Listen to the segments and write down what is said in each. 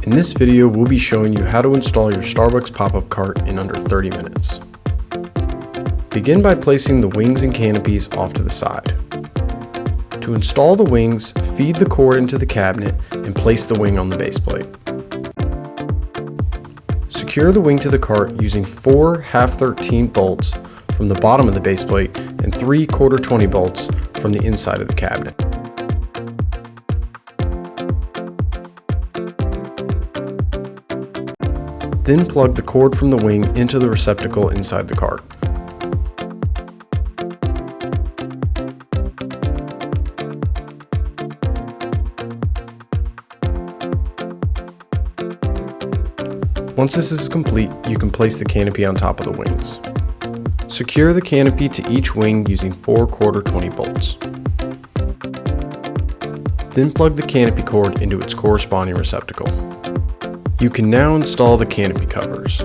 In this video, we'll be showing you how to install your Starbucks pop-up cart in under 30 minutes. Begin by placing the wings and canopies off to the side. To install the wings, feed the cord into the cabinet and place the wing on the base plate. Secure the wing to the cart using 4 half-13 bolts from the bottom of the base plate and 3 1/4-20 bolts from the inside of the cabinet. Then plug the cord from the wing into the receptacle inside the cart. Once this is complete, you can place the canopy on top of the wings. Secure the canopy to each wing using 4 1/4-20 bolts. Then plug the canopy cord into its corresponding receptacle. You can now install the canopy covers.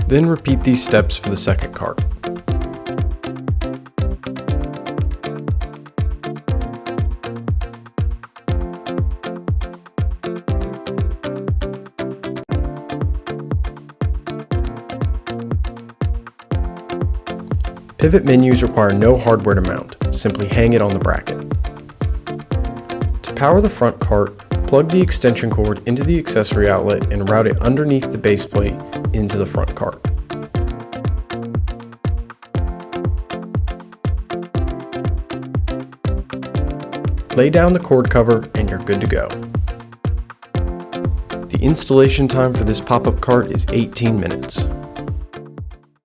Then repeat these steps for the second cart. Pivot menus require no hardware to mount, simply hang it on the bracket. To power the front cart, plug the extension cord into the accessory outlet and route it underneath the base plate into the front cart. Lay down the cord cover and you're good to go. The installation time for this pop-up cart is 18 minutes.